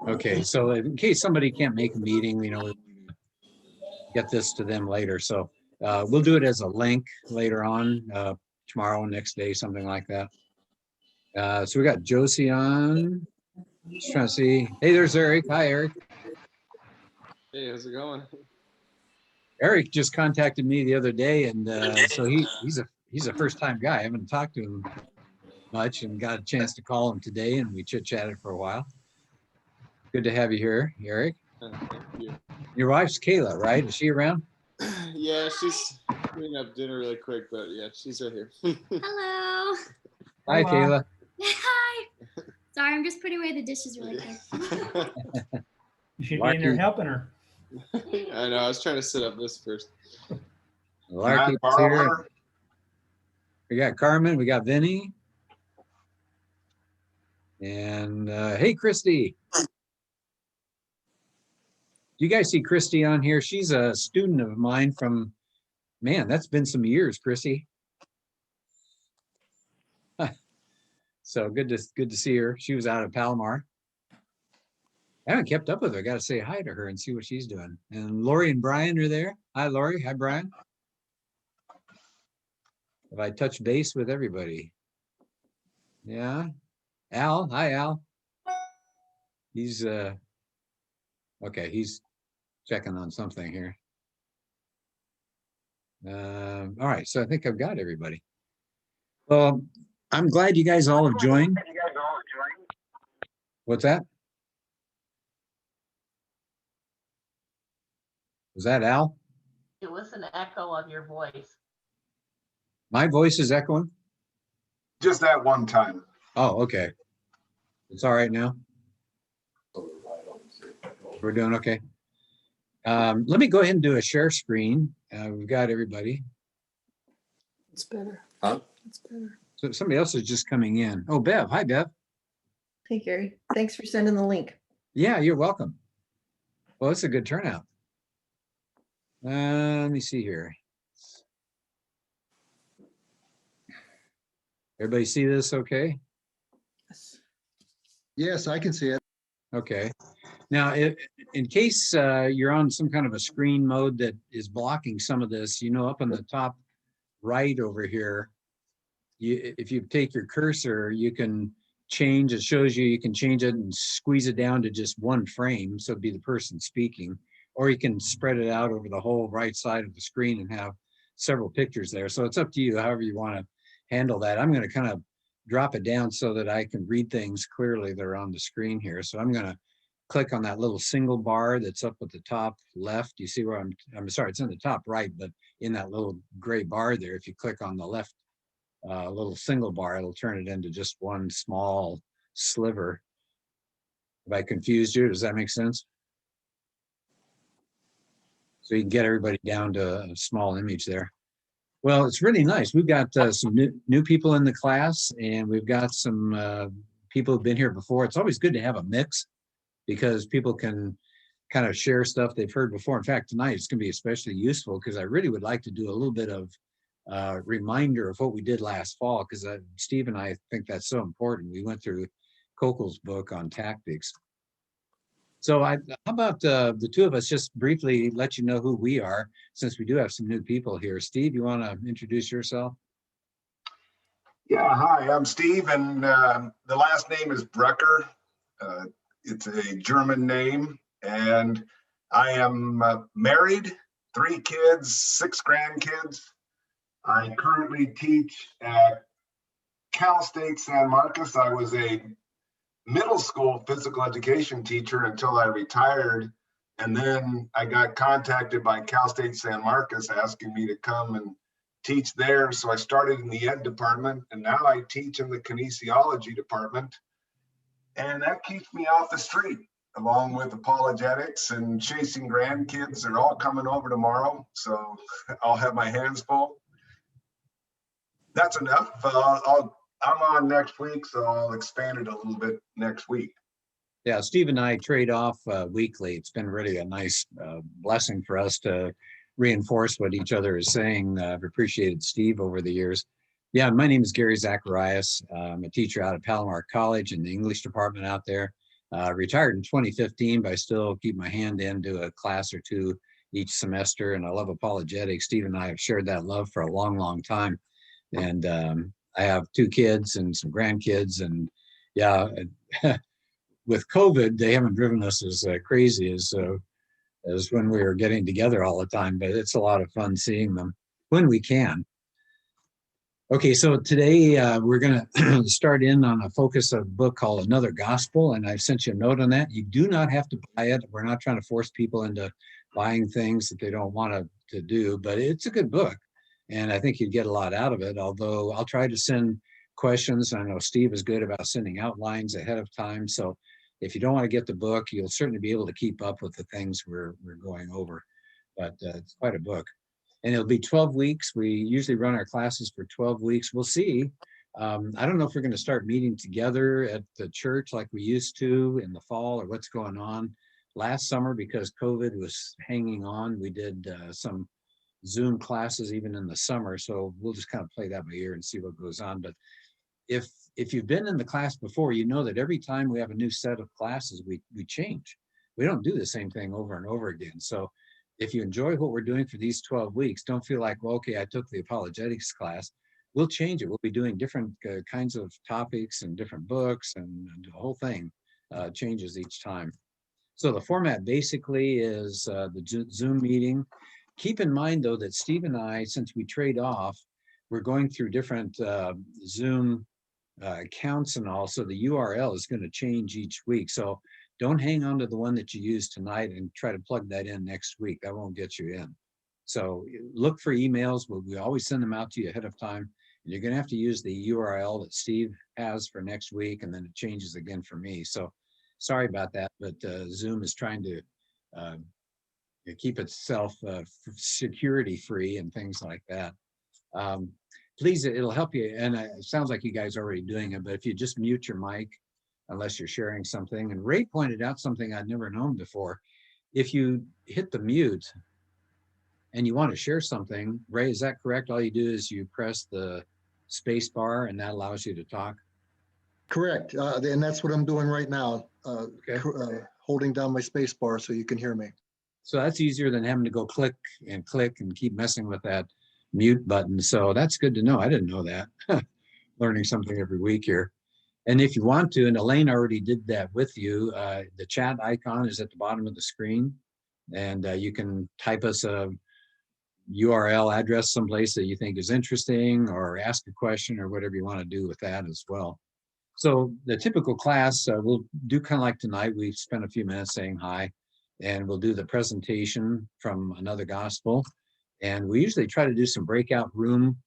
Okay, so in case somebody can't make a meeting, we get this to them later. So we'll do it as a link later on, tomorrow, next day, something like that. So we got Josie on. Just trying to see. Hey, there's Eric. Hi, Eric. Hey, how's it going? Eric just contacted me the other day, and so he's a first-time guy. I haven't talked to him much, and got a chance to call him today, and we chit-chatted for a while. Good to have you here, Eric. Thank you. Your wife's Kayla, right? Is she around? Yeah, she's cleaning up dinner really quick, but yeah, she's right here. Hello. Hi, Kayla. Hi. Sorry, I'm just putting away the dishes really quick. You should be in there helping her. I know. I was trying to set up this first. Larky's here. We got Carmen. We got Vinny. And hey, Christy. You guys see Christy on here? She's a student of mine from, man, that's been some years, Christy. So good to see her. She was out of Palomar. I haven't kept up with her. I got to say hi to her and see what she's doing. And Lori and Brian are there. Hi, Lori. Hi, Brian. Have I touched base with everybody? Yeah. Al. Hi, Al. He's okay. He's checking on something here. All right. So I think I've got everybody. Well, I'm glad you guys all have joined. What's that? Was that Al? It was an echo of your voice. My voice is echoing? Just that one time. Oh, okay. It's all right now? We're doing okay. Let me go ahead and do a share screen. We've got everybody. It's better. Huh? It's better. So somebody else is just coming in. Oh, Bev. Hi, Bev. Hey, Gary. Thanks for sending the link. Yeah, you're welcome. Well, it's a good turnout. Let me see here. Everybody see this okay? Yes, I can see it. Okay. Now, in case you're on some kind of a screen mode that is blocking some of this, up on the top right over here, if you take your cursor, you can change, it shows you can change it and squeeze it down to just one frame, so it'd be the person speaking, or you can spread it out over the whole right side of the screen and have several pictures there. So it's up to you, however you want to handle that. I'm going to kind of drop it down so that I can read things clearly that are on the screen here. So I'm going to click on that little single bar that's up at the top left. You see where I'm sorry, it's in the top right, but in that little gray bar there, if you click on the left little single bar, it'll turn it into just one small sliver. Have I confused you? Does that make sense? So you can get everybody down to a small image there. Well, it's really nice. We've got some new people in the class, and we've got some people who've been here before. It's always good to have a mix because people can kind of share stuff they've heard before. In fact, tonight it's going to be especially useful because I really would like to do a little bit of reminder of what we did last fall, because Steve and I think that's so important. We went through Koukl's book on tactics. So how about the two of us just briefly let you know who we are, since we do have some new people here. Steve, you want to introduce yourself? Yeah, hi, I'm Steve, and the last name is Brucker. It's a German name, and I am married, 3 kids, 6 grandkids. I currently teach at Cal State San Marcos. I was a middle school physical education teacher until I retired, and then I got contacted by Cal State San Marcos asking me to come and teach there. So I started in the ed department, and now I teach in the kinesiology department, and that keeps me off the street, along with apologetics and chasing grandkids. They're all coming over tomorrow, so I'll have my hands full. That's enough. I'm on next week, so I'll expand it a little bit next week. Yeah, Steve and I trade off weekly. It's been really a nice blessing for us to reinforce what each other is saying. I've appreciated Steve over the years. Yeah, my name is Gary Zacharias. I'm a teacher out of Palomar College in the English department out there. Retired in 2015, but I still keep my hand into a class or two each semester, and I love apologetics. Steve and I have shared that love for a long, long time. And I have 2 kids and some grandkids, and yeah, with COVID, they haven't driven us as crazy as when we were getting together all the time, but it's a lot of fun seeing them when we can. Okay, so today we're going to start in on a focus of a book called Another Gospel, and I've sent you a note on that. You do not have to buy it. We're not trying to force people into buying things that they don't want to do, but it's a good book, and I think you'd get a lot out of it, although I'll try to send questions. I know Steve is good about sending outlines ahead of time, so if you don't want to get the book, you'll certainly be able to keep up with the things we're going over, but it's quite a book. And it'll be 12 weeks. We usually run our classes for 12 weeks. We'll see. I don't know if we're going to start meeting together at the church like we used to in the fall or what's going on. Last summer, because COVID was hanging on, we did some Zoom classes even in the summer. So we'll just kind of play that by ear and see what goes on. But if you've been in the class before, you know that every time we have a new set of classes, we change. We don't do the same thing over and over again. So if you enjoy what we're doing for these 12 weeks, don't feel like, well, okay, I took the apologetics class. We'll change it. We'll be doing different kinds of topics and different books, and the whole thing changes each time. So the format basically is the Zoom meeting. Keep in mind, though, that Steve and I, since we trade off, we're going through different Zoom accounts and all, so the URL is going to change each week. So don't hang on to the one that you use tonight and try to plug that in next week. That won't get you in. So look for emails. We always send them out to you ahead of time. And you're going to have to use the URL that Steve has for next week, and then it changes again for me. So sorry about that, but Zoom is trying to keep itself security free and things like that. Please, it'll help you. And it sounds like you guys are already doing it, but if you just mute your mic, unless you're sharing something. And Ray pointed out something I'd never known before. If you hit the mute and you want to share something, Ray, is that correct? All you do is you press the space bar and that allows you to talk? Correct. And that's what I'm doing right now, holding down my space bar so you can hear me. So that's easier than having to go click and keep messing with that mute button. So that's good to know. I didn't know that. Learning something every week here. And if you want to, and Elaine already did that with you, the chat icon is at the bottom of the screen, and you can type us a URL address someplace that you think is interesting, or ask a question, or whatever you want to do with that as well. So the typical class, we'll do kind of like tonight. We spent a few minutes saying hi, and we'll do the presentation from Another Gospel. And we usually try to do some breakout room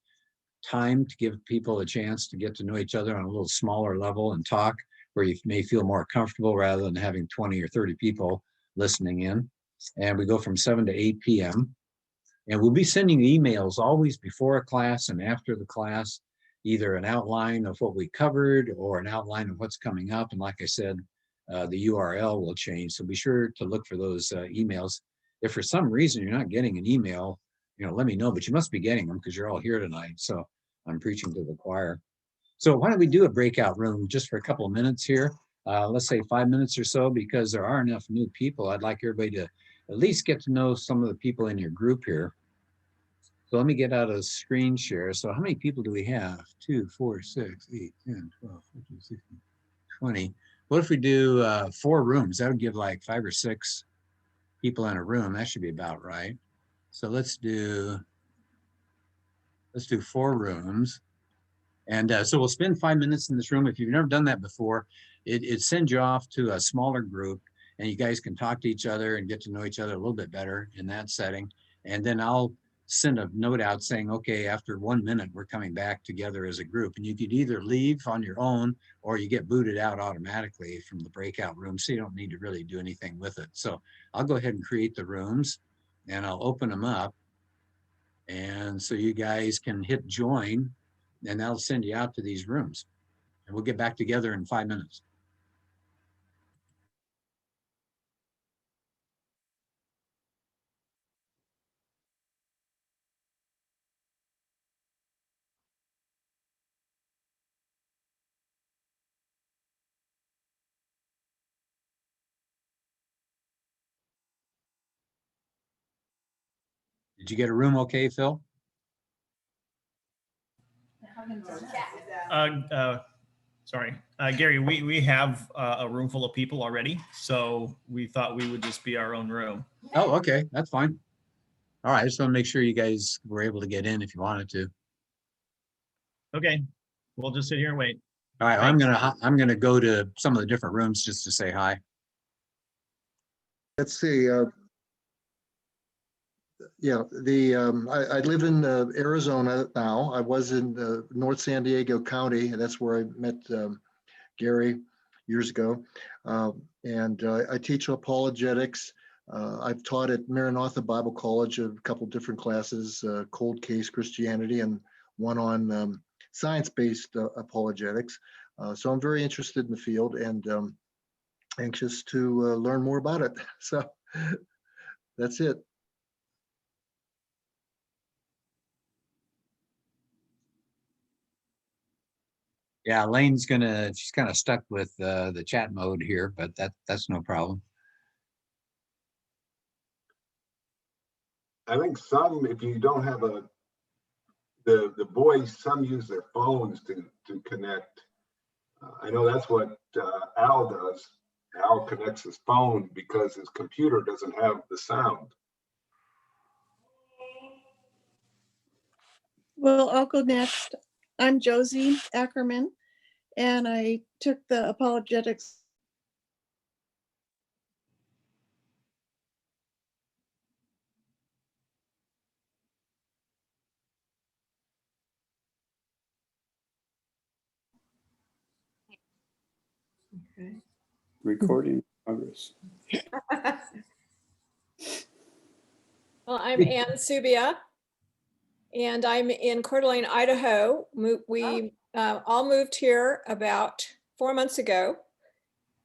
time to give people a chance to get to know each other on a little smaller level and talk, where you may feel more comfortable rather than having 20 or 30 people listening in. And we go from 7 to 8 p.m. And we'll be sending emails always before a class and after the class, either an outline of what we covered or an outline of what's coming up. And like I said, the URL will change. So be sure to look for those emails. If for some reason you're not getting an email, let me know, but you must be getting them because you're all here tonight. So I'm preaching to the choir. So why don't we do a breakout room just for a couple of minutes here? Let's say 5 minutes or so, because there are enough new people. I'd like everybody to at least get to know some of the people in your group here. So let me get out a screen share. So how many people do we have? 2, 4, 6, 8, 10, 12, 15, 16, 20. What if we do 4 rooms? That would give like 5 or 6 people in a room. That should be about right. So let's do 4 rooms. And so we'll spend 5 minutes in this room. If you've never done that before, it sends you off to a smaller group, and you guys can talk to each other and get to know each other a little bit better in that setting. And then I'll send a note out saying, okay, after 1 minute, we're coming back together as a group. And you could either leave on your own, or you get booted out automatically from the breakout room, so you don't need to really do anything with it. So I'll go ahead and create the rooms, and I'll open them up. And so you guys can hit join, and that'll send you out to these rooms. And we'll get back together in 5 minutes. Did you get a room okay, Phil? Sorry, Gary, we have a room full of people already, so we thought we would just be our own room. Oh, okay, that's fine. All right, I just want to make sure you guys were able to get in if you wanted to. Okay, we'll just sit here and wait. All right, I'm gonna go to some of the different rooms just to say hi. Let's see. Yeah, I live in Arizona now. I was in North San Diego County, and that's where I met Gary years ago. And I teach apologetics. I've taught at Maranatha Bible College a couple different classes, cold case Christianity and one on science-based apologetics. So I'm very interested in the field and anxious to learn more about it. So that's it. Yeah, she's kind of stuck with the chat mode here, but that's no problem. I think some, if you don't have the boys, some use their phones to connect. I know that's what Al does. Al connects his phone because his computer doesn't have the sound. Well, I'll go next. I'm Josie Ackerman, and I took the apologetics. Okay. Recording progress. Well, I'm Ann Subia, and I'm in Coeur d'Alene, Idaho. We all moved here about 4 months ago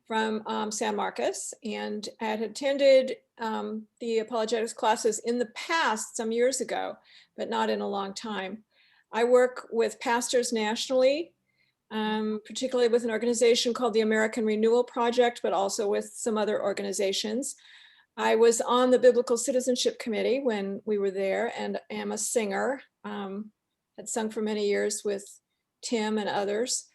from San Marcos, and I had attended the apologetics classes in the past some years ago, but not in a long time. I work with pastors nationally, particularly with an organization called the American Renewal Project, but also with some other organizations. I was on the Biblical Citizenship Committee when we were there and am a singer, had sung for many years with Tim and others.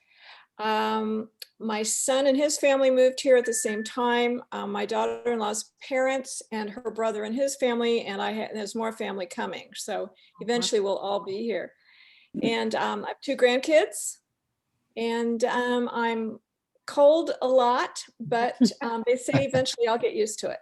My son and his family moved here at the same time. My daughter-in-law's parents and her brother and his family, and there's more family coming. So eventually we'll all be here. And I have 2 grandkids, and I'm cold a lot, but they say eventually I'll get used to it.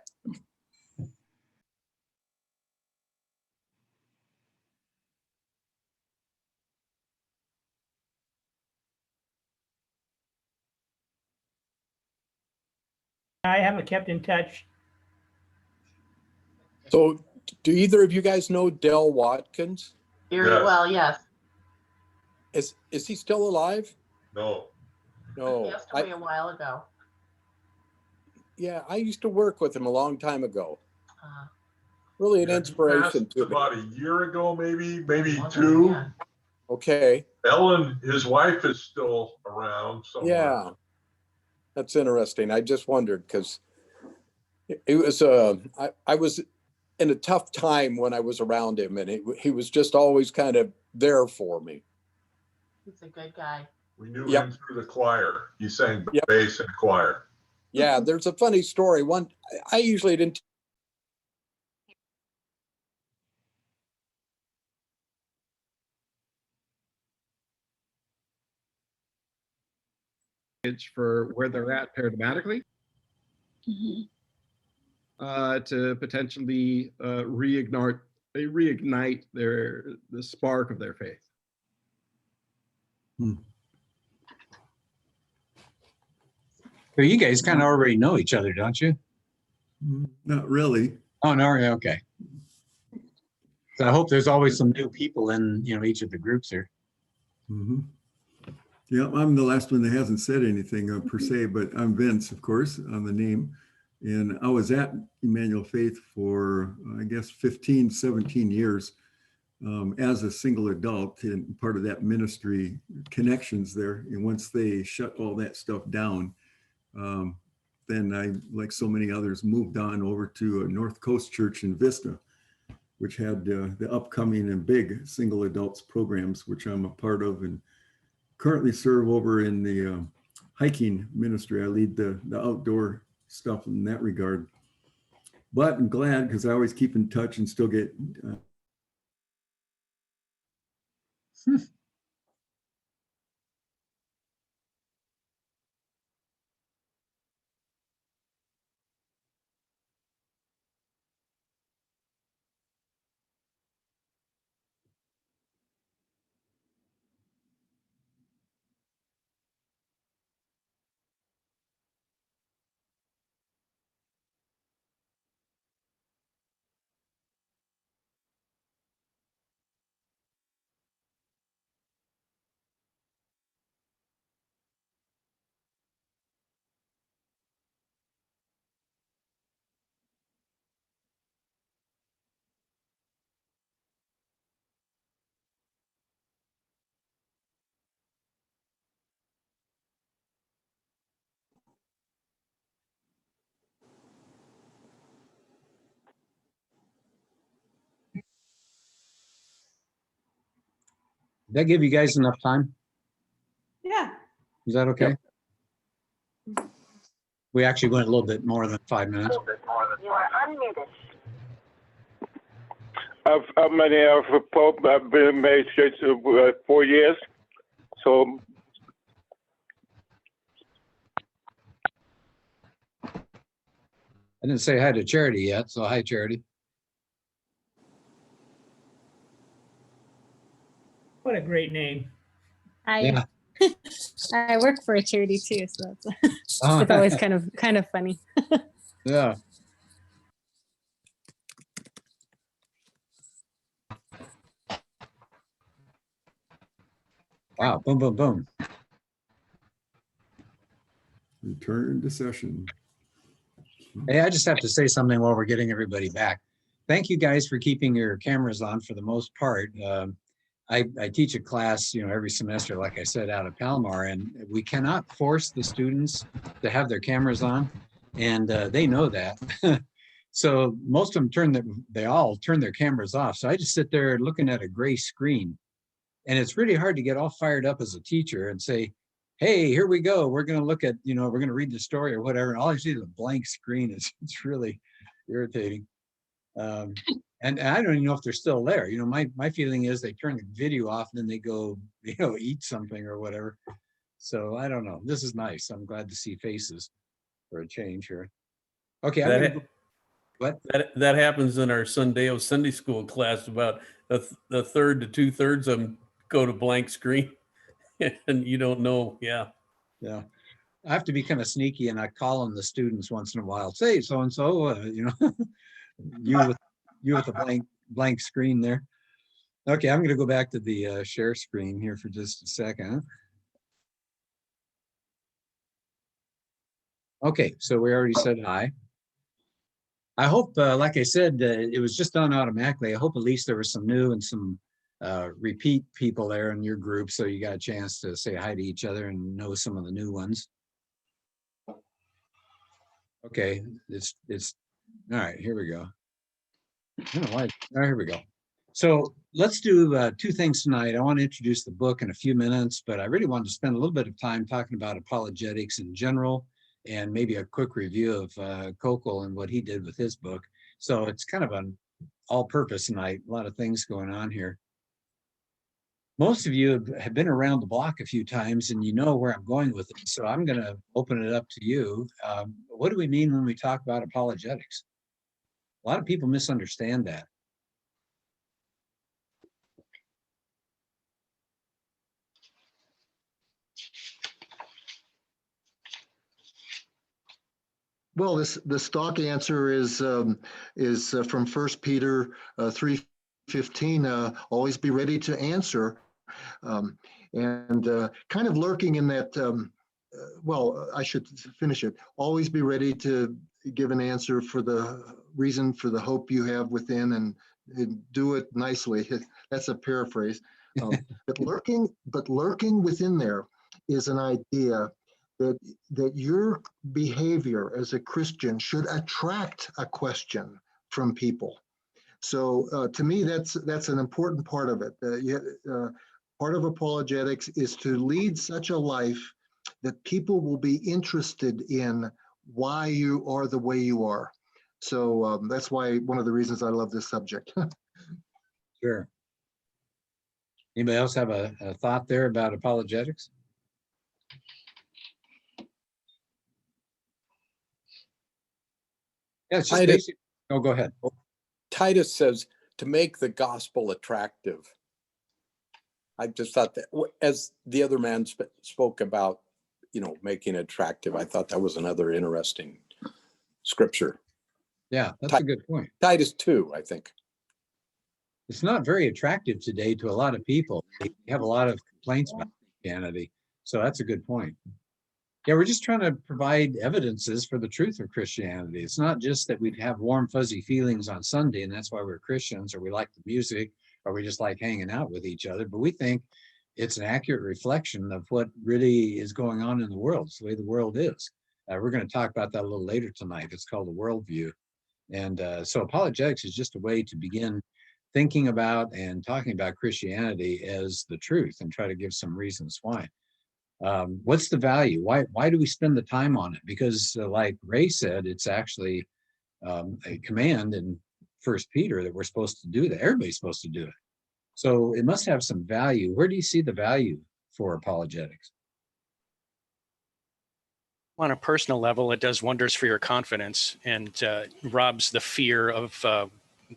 I haven't kept in touch. So do either of you guys know Del Watkins? Very well, yes. Is he still alive? No. No. He passed away a while ago. Yeah, I used to work with him a long time ago. Uh, Really an Yeah, he inspiration passed to me. about a year ago, maybe 2. yeah. Okay. Ellen, his wife, is still around somewhere. Yeah. That's interesting. I just wondered because it was I was in a tough time when I was around him, and he was just always kind of there for me. He's a good guy. We knew Yep. him through the choir. He sang Yep. bass in the choir. Yeah, there's a funny story. I usually didn't. For where they're at paradigmatically, to potentially reignite the spark of their faith. So you guys kind of already know each other, don't you? Not really. Oh, no, yeah, okay. So I hope there's always some new people in, each of the groups here. Yeah, I'm the last one that hasn't said anything per se, but I'm Vince, of course, on the name. And I was at Emmanuel Faith for, I guess, 15, 17 years as a single adult, and part of that ministry connections there. And once they shut all that stuff down, then I, like so many others, moved on over to a North Coast church in Vista, which had the upcoming and big single adults programs, which I'm a part of and currently serve over in the hiking ministry. I lead the outdoor stuff in that regard. But I'm glad because I always keep in touch and still get Did that give you guys enough time? Yeah. Is that okay? We actually went a little bit more than 5 minutes. You are unmuted. My name is Pope. I've been married 4 years. So I didn't say hi to Charity yet, so hi, Charity. What a great name. Yeah. I work for a charity too, so that's Oh. it's always kind of funny. Yeah. Wow, boom, boom, boom. return to session. Hey, I just have to say something while we're getting everybody back. Thank you guys for keeping your cameras on for the most part. I teach a class, every semester, like I said, out of Palomar, and we cannot force the students to have their cameras on, and they know that. So most of them they all turn their cameras off. So I just sit there looking at a gray screen, and it's really hard to get all fired up as a teacher and say, hey, here we go. We're going to look at, we're going to read the story or whatever. And all I see is a blank screen. It's really irritating. And I don't even know if they're still there. My feeling is they turn the video off and then they go, eat something or whatever. So I don't know. This is nice. I'm glad to see faces for a change here. Okay. What? That happens in our Sunday school class. About the third to 2/3 of them go to blank screen, and you don't know. Yeah. Yeah. I have to be kind of sneaky, and I call on the students once in a while. Say so and so, you with the blank screen there. Okay, I'm going to go back to the share screen here for just a second. Okay, so we already said hi. I hope, like I said, it was just done automatically. I hope at least there was some new and some repeat people there in your group, so you got a chance to say hi to each other and know some of the new ones. Okay, it's all right. Here we go. I don't know why. Here we go. So let's do two things tonight. I want to introduce the book in a few minutes, but I really wanted to spend a little bit of time talking about apologetics in general, and maybe a quick review of Koukl and what he did with his book. So it's kind of an all-purpose night, a lot of things going on here. Most of you have been around the block a few times and you know where I'm going with it. So I'm going to open it up to you. What do we mean when we talk about apologetics? A lot of people misunderstand that. Well, the stock answer is from 1 Peter 3:15. Always be ready to answer, and kind of lurking in that. Well, I should finish it. Always be ready to give an answer for the reason for the hope you have within, and do it nicely. That's a paraphrase. But lurking within there is an idea that your behavior as a Christian should attract a question from people. So to me, that's an important part of it. Part of apologetics is to lead such a life that people will be interested in why you are the way you are. So that's why one of the reasons I love this subject. Sure. Anybody else have a thought there about apologetics? Yeah, it's just Titus, basic. Oh, go ahead. Titus says to make the gospel attractive. I just thought that as the other man spoke about, making it attractive, I thought that was another interesting scripture. Yeah, that's a good point. Titus 2, I think. It's not very attractive today to a lot of people. They have a lot of complaints about Christianity. So that's a good point. Yeah, we're just trying to provide evidences for the truth of Christianity. It's not just that we have warm, fuzzy feelings on Sunday, and that's why we're Christians, or we like the music, or we just like hanging out with each other. But we think it's an accurate reflection of what really is going on in the world. It's the way the world is. We're going to talk about that a little later tonight. It's called a worldview. And so apologetics is just a way to begin thinking about and talking about Christianity as the truth and try to give some reasons why. What's the value? Why do we spend the time on it? Because like Ray said, it's actually a command in 1 Peter that we're supposed to do that. Everybody's supposed to do it. So it must have some value. Where do you see the value for apologetics? On a personal level, it does wonders for your confidence and robs the fear of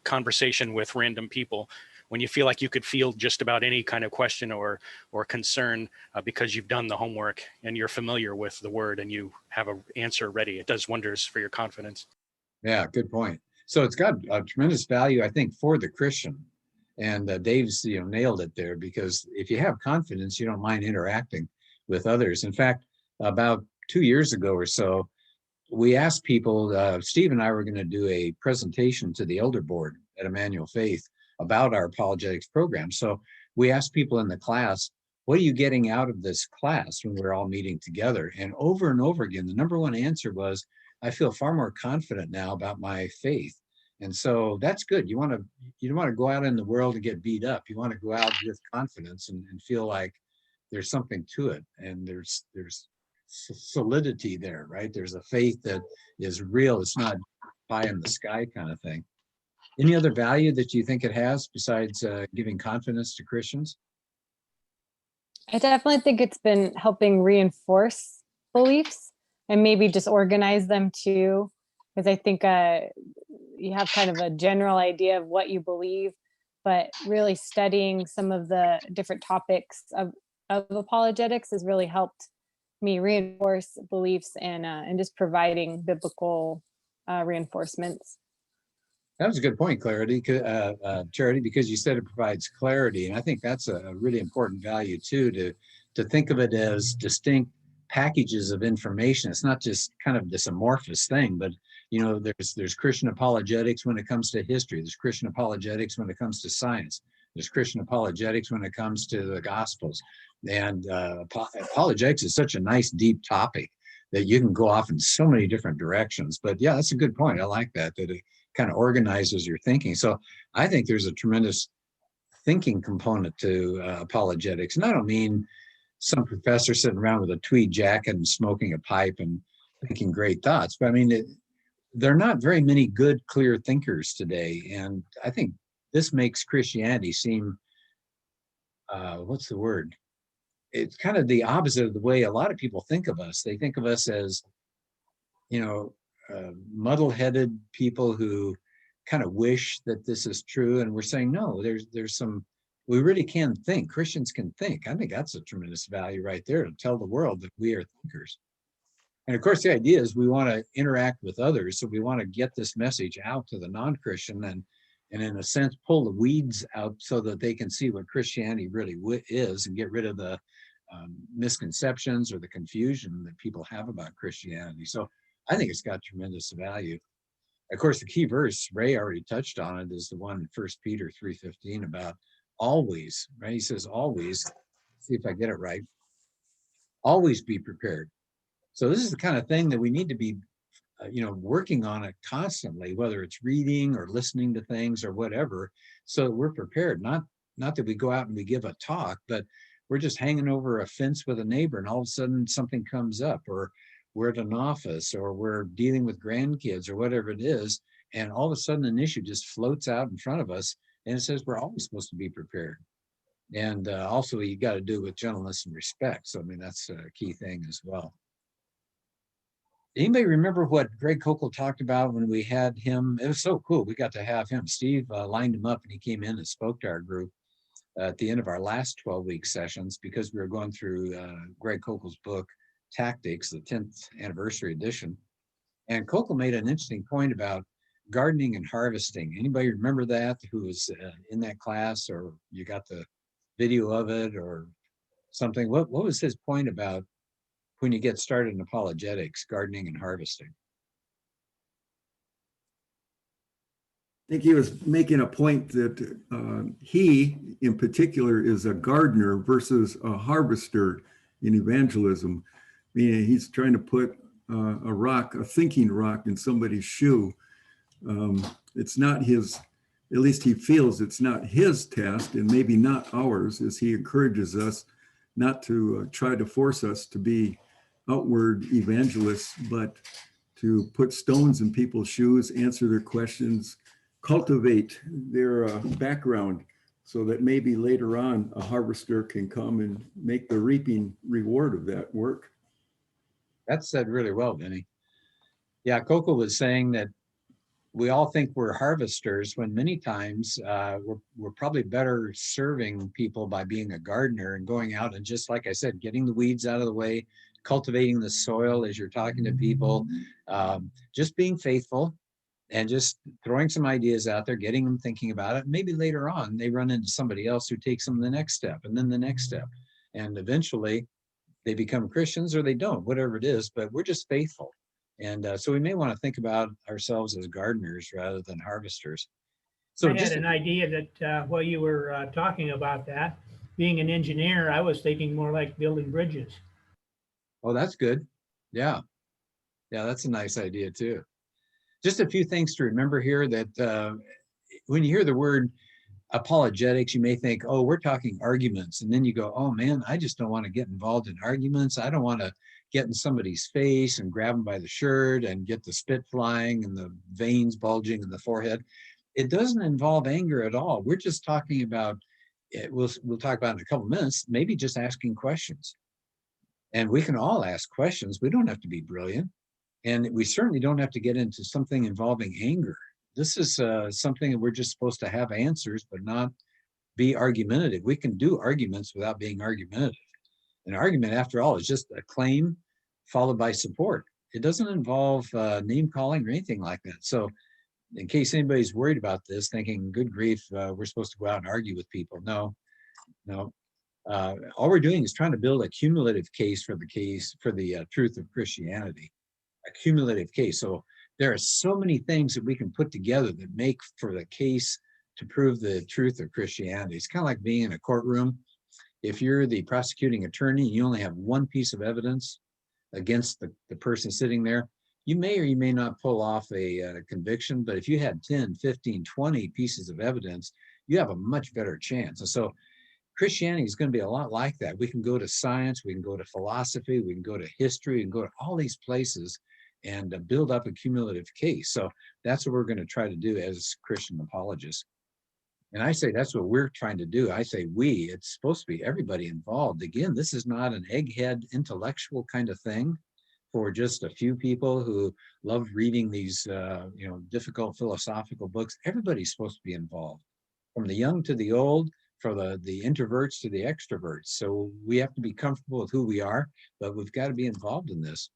conversation with random people. When you feel like you could field just about any kind of question or concern because you've done the homework and you're familiar with the word and you have an answer ready, it does wonders for your confidence. Yeah, good point. So it's got a tremendous value, I think, for the Christian. And Dave's nailed it there, because if you have confidence, you don't mind interacting with others. In fact, about 2 years ago or so, we asked people, Steve and I were going to do a presentation to the elder board at Emmanuel Faith about our apologetics program. So we asked people in the class, what are you getting out of this class when we're all meeting together? And over again, the number one answer was, I feel far more confident now about my faith. And so that's good. You don't want to go out in the world and get beat up. You want to go out with confidence and feel like there's something to it. And there's solidity there, right? There's a faith that is real. It's not pie in the sky kind of thing. Any other value that you think it has besides giving confidence to Christians? I definitely think it's been helping reinforce beliefs and maybe just organize them too. Because I think you have kind of a general idea of what you believe, but really studying some of the different topics of apologetics has really helped me reinforce beliefs and just providing biblical reinforcements. That was a good point, Charity, because you said it provides clarity. And I think that's a really important value too, to think of it as distinct packages of information. It's not just kind of this amorphous thing, but there's Christian apologetics when it comes to history. There's Christian apologetics when it comes to science. There's Christian apologetics when it comes to the Gospels. And apologetics is such a nice, deep topic that you can go off in so many different directions. But yeah, that's a good point. I like that it kind of organizes your thinking. So I think there's a tremendous thinking component to apologetics. And I don't mean some professor sitting around with a tweed jacket and smoking a pipe and thinking great thoughts, but I mean, there are not very many good, clear thinkers today. And I think this makes Christianity seem, what's the word? It's kind of the opposite of the way a lot of people think of us. They think of us as, muddle-headed people who kind of wish that this is true. And we're saying, no, we really can think. Christians can think. I think that's a tremendous value right there, to tell the world that we are thinkers. And of course, the idea is we want to interact with others. So we want to get this message out to the non-Christian and in a sense, pull the weeds out so that they can see what Christianity really is and get rid of the misconceptions or the confusion that people have about Christianity. So I think it's got tremendous value. Of course, the key verse, Ray already touched on it, is the one in 1 Peter 3:15 about always, right? He says, always, see if I get it right, always be prepared. So this is the kind of thing that we need to be working on it constantly, whether it's reading or listening to things or whatever, so that we're prepared. Not that we go out and we give a talk, but we're just hanging over a fence with a neighbor and all of a sudden something comes up, or we're at an office, or we're dealing with grandkids or whatever it is. And all of a sudden an issue just floats out in front of us, and it says we're always supposed to be prepared. And also you got to do it with gentleness and respect. So, I mean, that's a key thing as well. Anybody remember what Greg Koukl talked about when we had him? It was so cool. We got to have him. Steve lined him up and he came in and spoke to our group at the end of our last 12-week sessions, because we were going through Greg Koukl's book, Tactics, the 10th anniversary edition. And Koukl made an interesting point about gardening and harvesting. Anybody remember that, who was in that class, or you got the video of it or something? What was his point about when you get started in apologetics, gardening and harvesting? I think he was making a point that he, in particular, is a gardener versus a harvester in evangelism. Meaning he's trying to put a thinking rock in somebody's shoe. It's not his, at least he feels it's not his task, and maybe not ours, as he encourages us not to try to force us to be outward evangelists, but to put stones in people's shoes, answer their questions, cultivate their background, so that maybe later on a harvester can come and make the reaping reward of that work. That's said really well, Vinny. Yeah, Koukl was saying that we all think we're harvesters, when many times we're probably better serving people by being a gardener and going out and, just like I said, getting the weeds out of the way, cultivating the soil as you're talking to people, just being faithful and just throwing some ideas out there, getting them thinking about it. Maybe later on they run into somebody else who takes them the next step, and then the next step. And eventually they become Christians, or they don't, whatever it is, but we're just faithful. And so we may want to think about ourselves as gardeners rather than harvesters. So I had an idea that while you were talking about that, being an engineer, I was thinking more like building bridges. Oh, that's good. Yeah. Yeah, that's a nice idea too. Just a few things to remember here, that when you hear the word apologetics, you may think, oh, we're talking arguments. And then you go, oh man, I just don't want to get involved in arguments. I don't want to get in somebody's face and grab them by the shirt and get the spit flying and the veins bulging in the forehead. It doesn't involve anger at all. We're just talking about, we'll talk about in a couple minutes, maybe just asking questions. And we can all ask questions. We don't have to be brilliant. And we certainly don't have to get into something involving anger. This is something that we're just supposed to have answers, but not be argumentative. We can do arguments without being argumentative. An argument, after all, is just a claim followed by support. It doesn't involve name calling or anything like that. So in case anybody's worried about this, thinking, good grief, we're supposed to go out and argue with people. No. All we're doing is trying to build a cumulative case for the truth of Christianity. A cumulative case. So there are so many things that we can put together that make for the case to prove the truth of Christianity. It's kind of like being in a courtroom. If you're the prosecuting attorney and you only have one piece of evidence against the person sitting there, you may or you may not pull off a conviction. But if you had 10, 15, 20 pieces of evidence, you have a much better chance. And so Christianity is going to be a lot like that. We can go to science, we can go to philosophy, we can go to history, we can go to all these places and build up a cumulative case. So that's what we're going to try to do as Christian apologists. And I say that's what we're trying to do. I say we, it's supposed to be everybody involved. Again, this is not an egghead intellectual kind of thing for just a few people who love reading these difficult philosophical books. Everybody's supposed to be involved, from the young to the old, from the introverts to the extroverts. So we have to be comfortable with who we are, but we've got to be involved in this.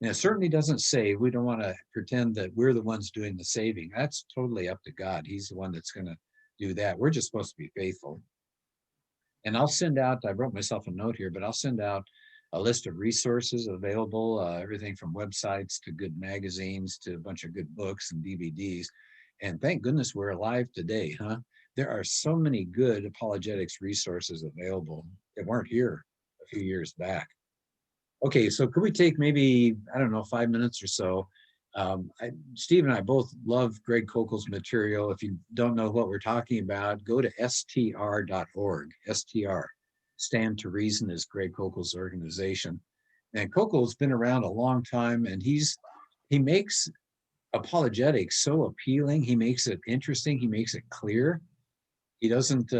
And it certainly doesn't say, we don't want to pretend that we're the ones doing the saving. That's totally up to God. He's the one that's going to do that. We're just supposed to be faithful. And I'll send out, I wrote myself a note here, but I'll send out a list of resources available, everything from websites to good magazines to a bunch of good books and DVDs. And thank goodness we're alive today, huh? There are so many good apologetics resources available that weren't here a few years back. Okay, so could we take maybe, I don't know, 5 minutes or so Steve and I both love Greg Koukl's material. If you don't know what we're talking about, go to str.org. STR, Stand to Reason, is Greg Koukl's organization. And Koukl's been around a long time, and he makes apologetics so appealing. He makes it interesting. He makes it clear. He doesn't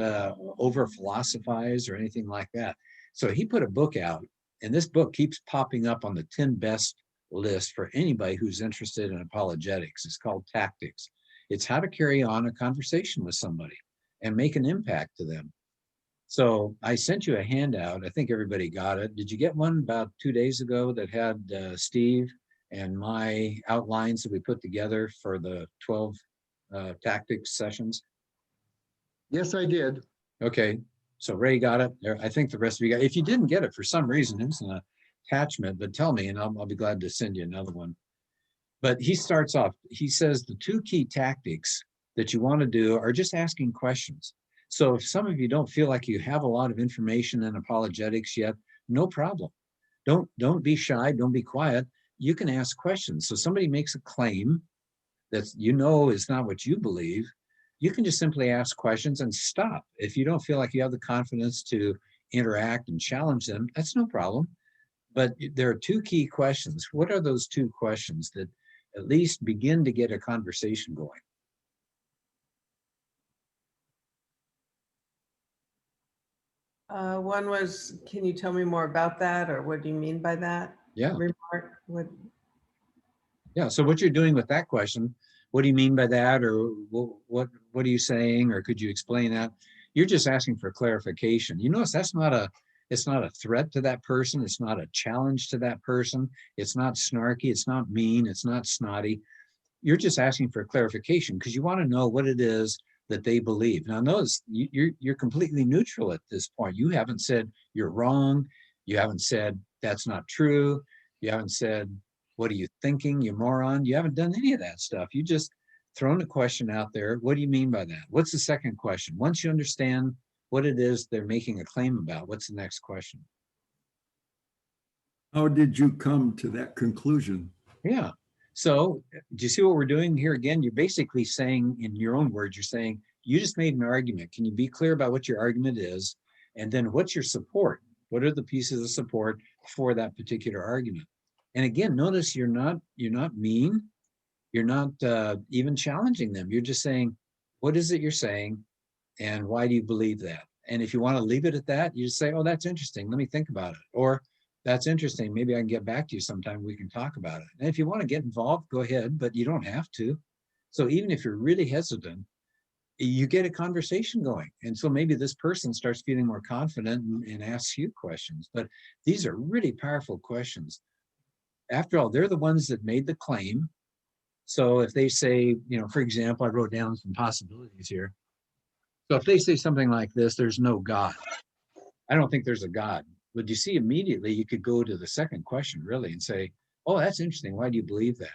over philosophize or anything like that. So he put a book out, and this book keeps popping up on the 10 best list for anybody who's interested in apologetics. It's called Tactics. It's how to carry on a conversation with somebody and make an impact to them. So I sent you a handout. I think everybody got it. Did you get one about 2 days ago that had Steve and my outlines that we put together for the 12 tactics sessions? Yes, I did. Okay, so Ray got it. I think the rest of you got it. If you didn't get it for some reason, it's an attachment, but tell me and I'll be glad to send you another one. But he starts off, he says the 2 key tactics that you want to do are just asking questions. So if some of you don't feel like you have a lot of information in apologetics yet, no problem. Don't be shy, don't be quiet. You can ask questions. So somebody makes a claim that is not what you believe. You can just simply ask questions and stop. If you don't feel like you have the confidence to interact and challenge them, that's no problem. But there are 2 key questions. What are those 2 questions that at least begin to get a conversation going? One was, can you tell me more about that, or what do you mean by that? Yeah. Remark. What? Yeah. So what you're doing with that question, what do you mean by that? Or what are you saying? Or could you explain that? You're just asking for clarification. You notice it's not a threat to that person. It's not a challenge to that person. It's not snarky. It's not mean. It's not snotty. You're just asking for clarification because you want to know what it is that they believe. Now notice you're completely neutral at this point. You haven't said you're wrong. You haven't said that's not true. You haven't said, what are you thinking, you moron? You haven't done any of that stuff. You just thrown a question out there. What do you mean by that? What's the second question? Once you understand what it is they're making a claim about, what's the next question? How did you come to that conclusion? Yeah. So do you see what we're doing here again? You're basically saying, in your own words, you're saying, you just made an argument. Can you be clear about what your argument is? And then what's your support? What are the pieces of support for that particular argument? And again, notice you're not mean. You're not even challenging them. You're just saying, what is it you're saying? And why do you believe that? And if you want to leave it at that, you just say, oh, that's interesting. Let me think about it. Or that's interesting. Maybe I can get back to you sometime. We can talk about it. And if you want to get involved, go ahead, but you don't have to. So even if you're really hesitant, you get a conversation going. And so maybe this person starts feeling more confident and asks you questions. But these are really powerful questions. After all, they're the ones that made the claim. So if they say, for example, I wrote down some possibilities here. So if they say something like this, there's no God. I don't think there's a God. But you see, immediately you could go to the second question really and say, oh, that's interesting. Why do you believe that?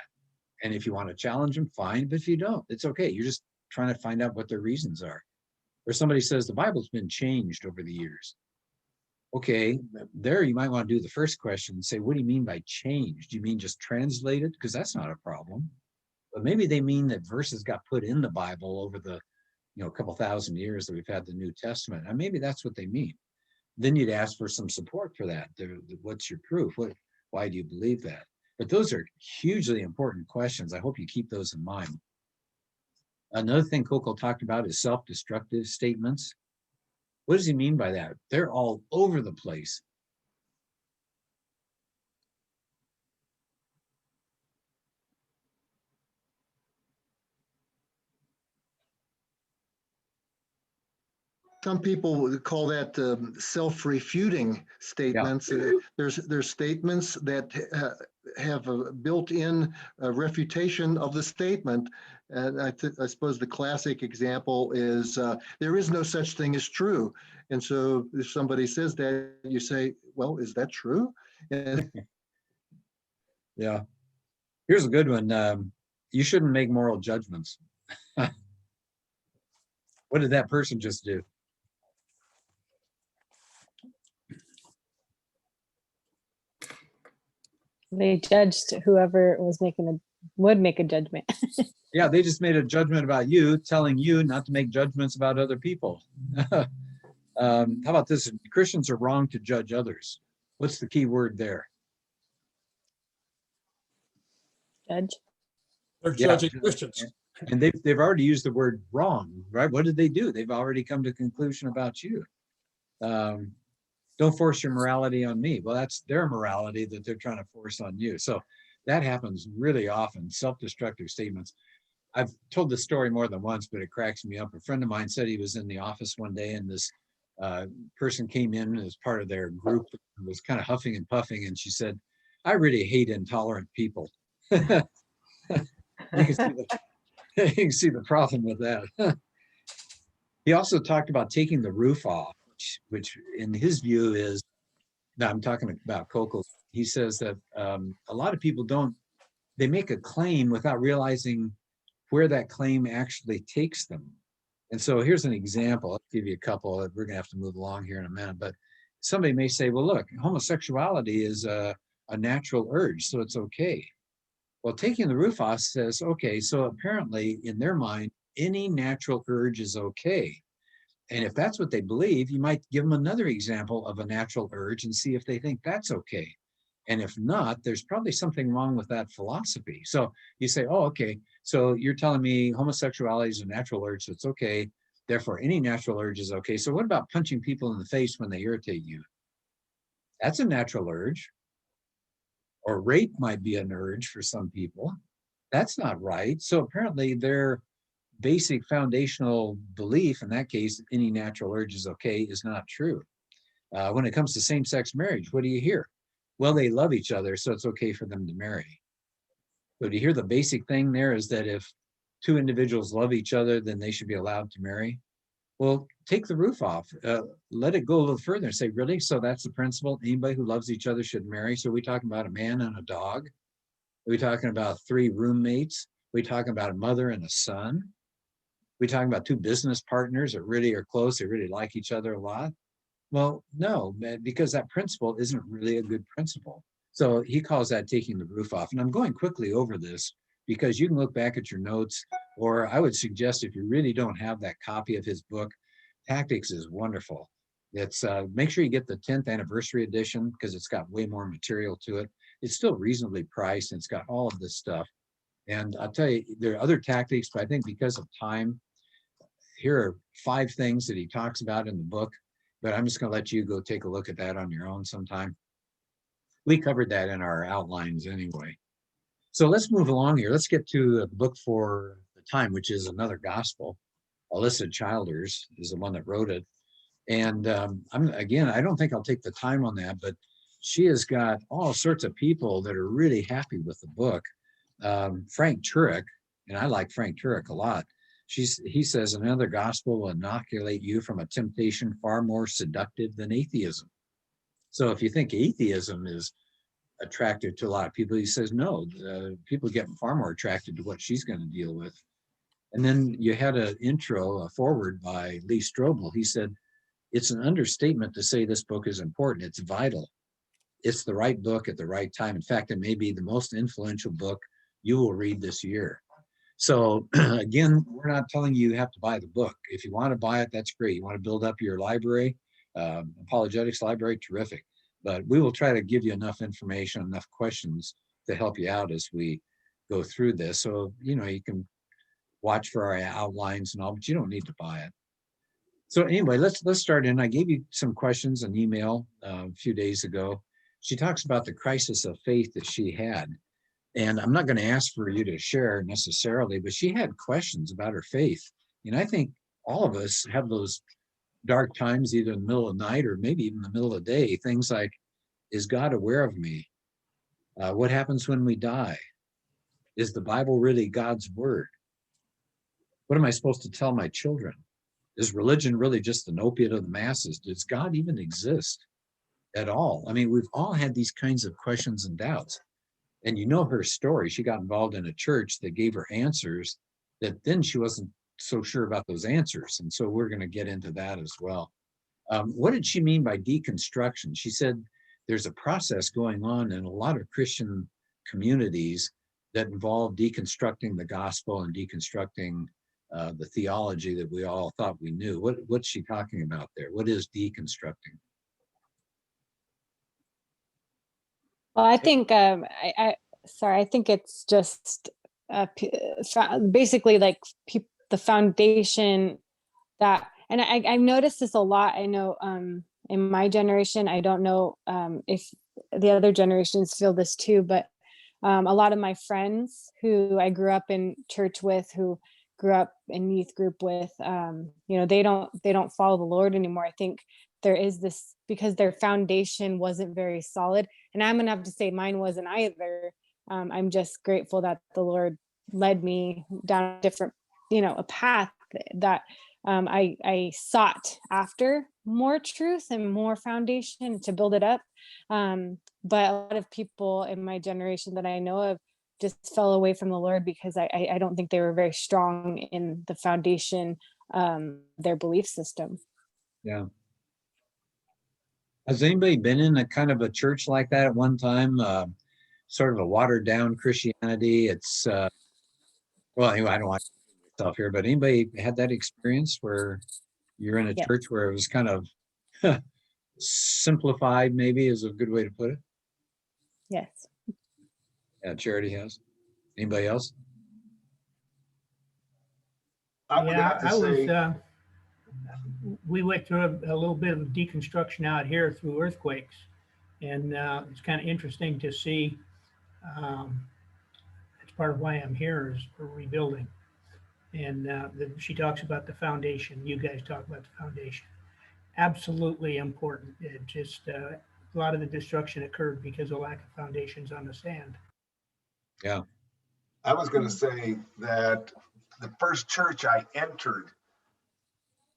And if you want to challenge them, fine. But if you don't, it's okay. You're just trying to find out what their reasons are. Or somebody says the Bible's been changed over the years. Okay, there you might want to do the first question and say, what do you mean by changed? Do you mean just translated? Because that's not a problem. But maybe they mean that verses got put in the Bible over the couple thousand years that we've had the New Testament. And maybe that's what they mean. Then you'd ask for some support for that. What's your proof? Why do you believe that? But those are hugely important questions. I hope you keep those in mind. Another thing Koukl talked about is self-destructive statements. What does he mean by that? They're all over the place. Some people would call that self-refuting statements. Yeah. There's statements that have a built-in refutation of the statement. And I suppose the classic example is there is no such thing as true. And so if somebody says that, you say, well, is that true? And yeah. Here's a good one. You shouldn't make moral judgments. What did that person just do? They judged whoever was making the would make a judgment. Yeah, they just made a judgment about you, telling you not to make judgments about other people. How about this? Christians are wrong to judge others. What's the key word there? Judge. They're Yeah, judging Christians. and they've already used the word wrong, right? What did they do? They've already come to a conclusion about you. Don't force your morality on me. Well, that's their morality that they're trying to force on you. So that happens really often, self-destructive statements. I've told this story more than once, but it cracks me up. A friend of mine said he was in the office one day and this person came in as part of their group, was kind of huffing and puffing, and she said, "I really hate intolerant people." You can see the problem with that. He also talked about taking the roof off, which in his view is, now I'm talking about Koukl. He says that a lot of people they make a claim without realizing where that claim actually takes them. And so here's an example. I'll give you a couple. We're gonna have to move along here in a minute, but somebody may say, well, look, homosexuality is a natural urge, so it's okay. Well, taking the roof off says, okay, so apparently in their mind, any natural urge is okay. And if that's what they believe, you might give them another example of a natural urge and see if they think that's okay. And if not, there's probably something wrong with that philosophy. So you say, oh, okay, so you're telling me homosexuality is a natural urge, so it's okay. Therefore, any natural urge is okay. So what about punching people in the face when they irritate you? That's a natural urge. Or rape might be an urge for some people. That's not right. So apparently their basic foundational belief, in that case, any natural urge is okay, is not true. When it comes to same-sex marriage, what do you hear? Well, they love each other, so it's okay for them to marry. So do you hear the basic thing there is that if two individuals love each other, then they should be allowed to marry? Well, take the roof off. Let it go a little further and say, really? So that's the principle? Anybody who loves each other should marry? So are we talking about a man and a dog? Are we talking about 3 roommates? Are we talking about a mother and a son? Are we talking about 2 business partners that really are close, they really like each other a lot? Well, no, because that principle isn't really a good principle. So he calls that taking the roof off. And I'm going quickly over this because you can look back at your notes, or I would suggest if you really don't have that copy of his book, Tactics is wonderful. It's make sure you get the 10th anniversary edition because it's got way more material to it. It's still reasonably priced and it's got all of this stuff. And I'll tell you, there are other tactics, but I think because of time, here are 5 things that he talks about in the book, but I'm just going to let you go take a look at that on your own sometime. We covered that in our outlines anyway. So let's move along here. Let's get to the book for the time, which is another gospel. Alisa Childers is the one that wrote it. And I don't think I'll take the time on that, but she has got all sorts of people that are really happy with the book. Frank Turek, and I like Frank Turek a lot. He says another gospel will inoculate you from a temptation far more seductive than atheism. So if you think atheism is attractive to a lot of people, he says no, people get far more attracted to what she's going to deal with. And then you had an intro, a foreword by Lee Strobel. He said, it's an understatement to say this book is important. It's vital. It's the right book at the right time. In fact, it may be the most influential book you will read this year. So again, we're not telling you have to buy the book. If you want to buy it, that's great. You want to build up your library, apologetics library, terrific. But we will try to give you enough information, enough questions to help you out as we go through this. So, you can watch for our outlines and all, but you don't need to buy it. So anyway, let's start in. I gave you some questions in email a few days ago. She talks about the crisis of faith that she had. And I'm not going to ask for you to share necessarily, but she had questions about her faith. And I think all of us have those dark times, either in the middle of the night or maybe even the middle of the day. Things like, is God aware of me? What happens when we die? Is the Bible really God's word? What am I supposed to tell my children? Is religion really just an opiate of the masses? Does God even exist at all? I mean, we've all had these kinds of questions and doubts. And you know her story. She got involved in a church that gave her answers that then she wasn't so sure about those answers. And so we're going to get into that as well. What did she mean by deconstruction? She said there's a process going on in a lot of Christian communities that involved deconstructing the gospel and deconstructing the theology that we all thought we knew. What's she talking about there? What is deconstructing? Well, I think I think it's just basically like the foundation that, and I've noticed this a lot. I know in my generation, I don't know if the other generations feel this too, but a lot of my friends who I grew up in church with, who grew up in youth group with, they don't follow the Lord anymore. I think there is this, because their foundation wasn't very solid. And I'm gonna have to say mine wasn't either. I'm just grateful that the Lord led me down a different, a path that I sought after more truth and more foundation to build it up. But a lot of people in my generation that I know of just fell away from the Lord because I don't think they were very strong in the foundation, their belief system. Yeah. Has anybody been in a kind of a church like that at one time? Sort of a watered down Christianity. It's well, anyway, I don't want to put myself here, but anybody had that experience where you're in a Yes. church where it was kind of simplified, maybe is a good way to put it? Yes. Yeah, Charity has. Anybody else? We went through a little bit of deconstruction out here through earthquakes. And it's kind of interesting to see. It's part of why I'm here, is for rebuilding. And she talks about the foundation. You guys talk about the foundation. Absolutely important. It just, a lot of the destruction occurred because of lack of foundations on the sand. Yeah. I was going to say that the first church I entered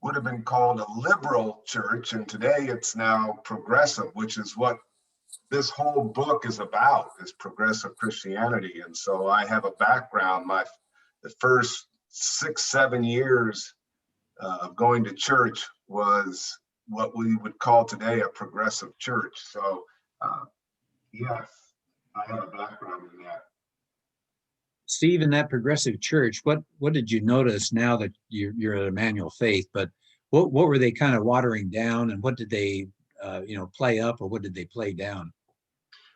would have been called a liberal church, and today it's now progressive, which is what this whole book is about, is progressive Christianity. And so I have a background. The first 6-7 years of going to church was what we would call today a progressive church. So yes, I have a background in that. Steve, in that progressive church, what did you notice now that you're at Emmanuel Faith, but what were they kind of watering down, and what did they play up, or what did they play down?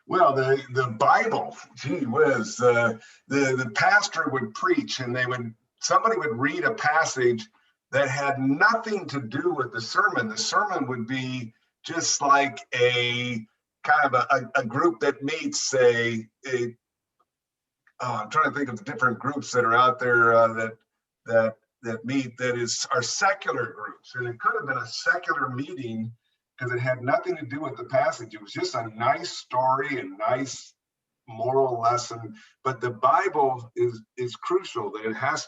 Well, the Bible, gee whiz, the pastor would preach, and somebody would read a passage that had nothing to do with the sermon. The sermon would be just like a kind of a group that meets I'm trying to think of the different groups that are out there that meet, are secular groups. And it could have been a secular meeting because it had nothing to do with the passage. It was just a nice story and nice moral lesson. But the Bible is crucial. That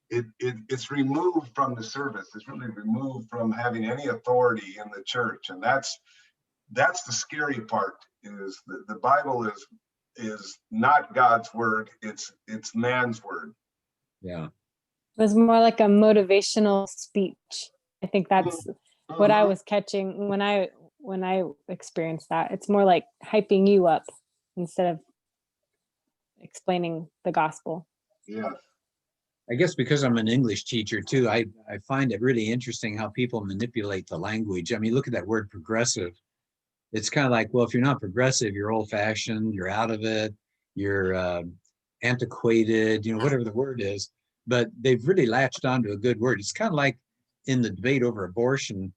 it's removed from the service. It's really removed from having any authority in the church. And that's the scary part, is the Bible is not God's word, it's man's word. Yeah. It was more like a motivational speech. I think that's what I was catching when I experienced that. It's more like hyping you up instead of explaining the gospel. Yeah. I guess because I'm an English teacher too, I find it really interesting how people manipulate the language. I mean, look at that word progressive. It's kind of like, well, if you're not progressive, you're old fashioned, you're out of it, you're antiquated, whatever the word is. But they've really latched onto a good word. It's kind of like in the debate over abortion.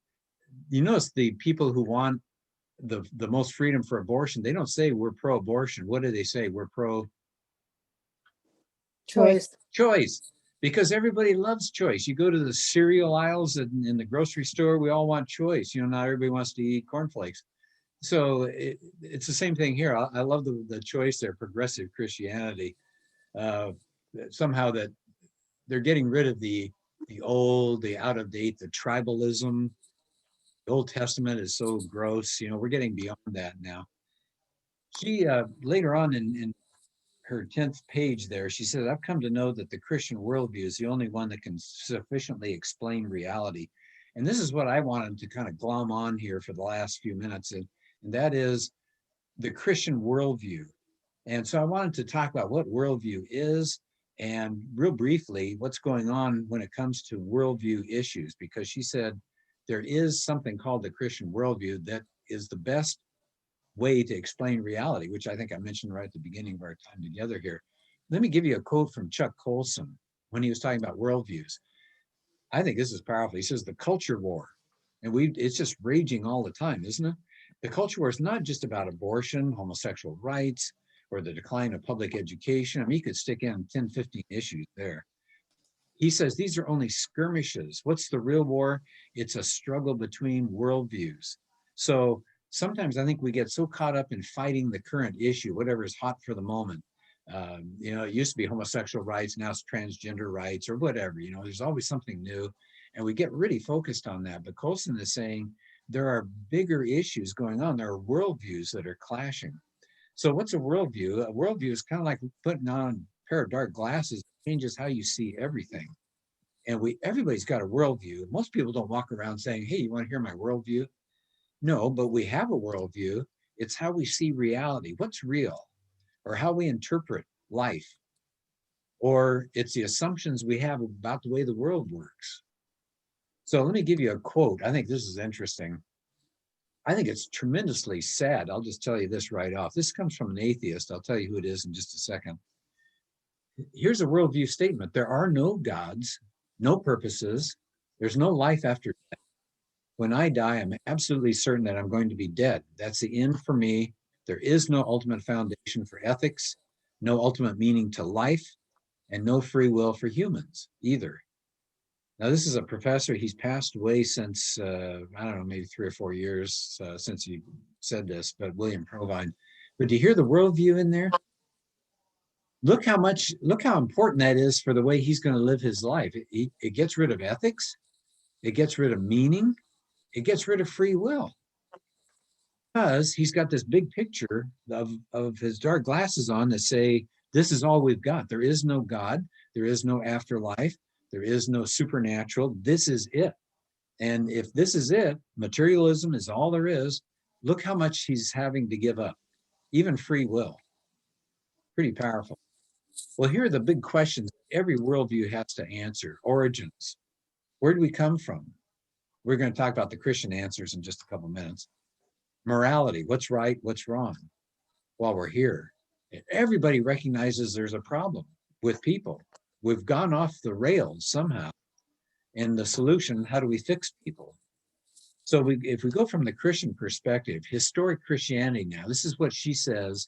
You notice the people who want the most freedom for abortion, they don't say we're pro-abortion. What do they say? We're pro choice, because everybody loves choice. You go to the cereal aisles in the grocery store, we all want choice. Not everybody wants to eat cornflakes. So it's the same thing here. I love the choice there, progressive Christianity. Somehow that they're getting rid of the old, the out of date, the tribalism. The Old Testament is so gross. We're getting beyond that now. She later on in her 10th page there, she says, I've come to know that the Christian worldview is the only one that can sufficiently explain reality. And this is what I wanted to kind of glom on here for the last few minutes. And that is the Christian worldview And so I wanted to talk about what worldview is and real briefly what's going on when it comes to worldview issues, because she said there is something called the Christian worldview that is the best way to explain reality, which I think I mentioned right at the beginning of our time together here. Let me give you a quote from Chuck Colson when he was talking about worldviews. I think this is powerful. He says the culture war, and it's just raging all the time, isn't it? The culture war is not just about abortion, homosexual rights, or the decline of public education. I mean, you could stick in 10, 15 issues there. He says these are only skirmishes. What's the real war? It's a struggle between worldviews. So sometimes I think we get so caught up in fighting the current issue, whatever is hot for the moment. It used to be homosexual rights, now it's transgender rights or whatever, there's always something new. And we get really focused on that. But Colson is saying there are bigger issues going on. There are worldviews that are clashing. So what's a worldview? A worldview is kind of like putting on a pair of dark glasses, it changes how you see everything. And everybody's got a worldview. Most people don't walk around saying, hey, you want to hear my worldview? No, but we have a worldview. It's how we see reality, what's real, or how we interpret life, or it's the assumptions we have about the way the world works. So let me give you a quote. I think this is interesting. I think it's tremendously sad. I'll just tell you this right off. This comes from an atheist. I'll tell you who it is in just a second. Here's a worldview statement. There are no gods, no purposes. There's no life after death. When I die, I'm absolutely certain that I'm going to be dead. That's the end for me. There is no ultimate foundation for ethics, no ultimate meaning to life, and no free will for humans either. Now, this is a professor. He's passed away since, I don't know, maybe 3 or 4 years since he said this, but William Provine. But do you hear the worldview in there? Look how important that is for the way he's going to live his life. It gets rid of ethics. It gets rid of meaning. It gets rid of free will. Because he's got this big picture of his dark glasses on that say, this is all we've got. There is no God. There is no afterlife. There is no supernatural. This is it. And if this is it, materialism is all there is. Look how much he's having to give up, even free will. Pretty powerful. Well, here are the big questions every worldview has to answer. Origins. Where do we come from? We're going to talk about the Christian answers in just a couple minutes. Morality, what's right, what's wrong? While we're here, everybody recognizes there's a problem with people. We've gone off the rails somehow. And the solution, how do we fix people? So if we go from the Christian perspective, historic Christianity now, this is what she says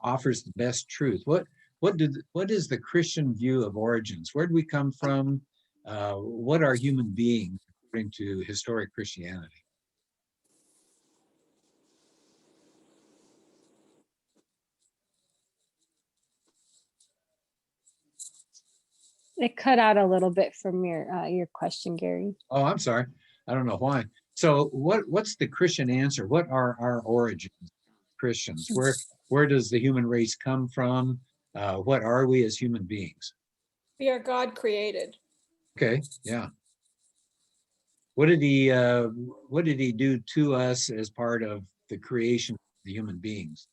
offers the best truth. What is the Christian view of origins? Where do we come from? What are human beings according to historic Christianity? It cut out a little bit from your question, Gary. Oh, I'm sorry. I don't know why. So what's the Christian answer? What are our origins, Christians? Where does the human race come from? What are we as human beings? We are God created. Okay, yeah. What did he do to us as part of the creation of the human beings?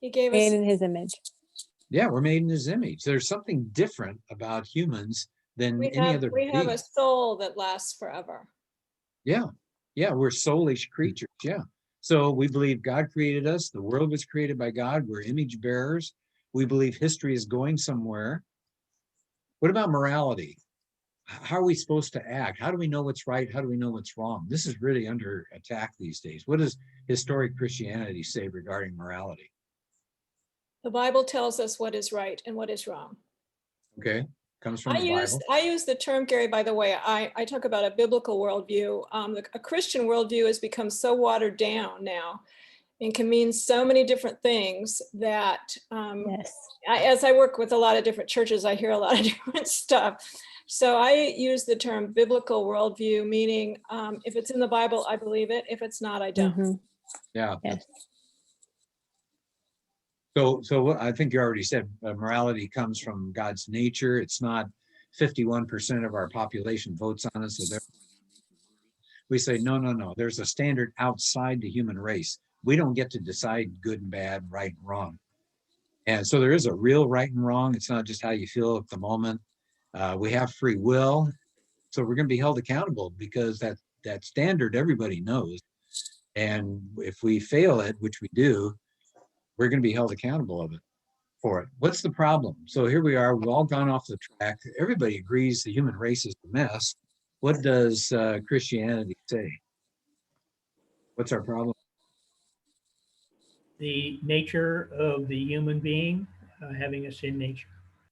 He gave us Made in his image. Yeah, we're made in his image. There's something different about humans than any other we have a being. soul that lasts forever. Yeah, we're soulish creatures. Yeah. So we believe God created us. The world was created by God. We're image bearers. We believe history is going somewhere. What about morality? How are we supposed to act? How do we know what's right? How do we know what's wrong? This is really under attack these days. What does historic Christianity say regarding morality? The Bible tells us what is right and what is wrong. Okay, comes from the Bible. I use the term, Gary, by the way, I talk about a biblical worldview. A Christian worldview has become so watered down now and can mean so many different things that as I work with a lot of different churches, I hear a lot of different stuff. So I use the term biblical worldview, meaning if it's in the Bible, I believe it. If it's not, I don't. Mm-hmm. Yeah. Yes. So I think you already said morality comes from God's nature. It's not 51% of our population votes on it. So we say, no. There's a standard outside the human race. we don't get to decide good and bad, right and wrong. And so there is a real right and wrong. It's not just how you feel at the moment. We have free will. So we're going to be held accountable because that standard everybody knows. And if we fail it, which we do, we're going to be held accountable for it. What's the problem? So here we are, we've all gone off the track. Everybody agrees the human race is a mess. What does Christianity say? What's our problem? The nature of the human being having a sin nature.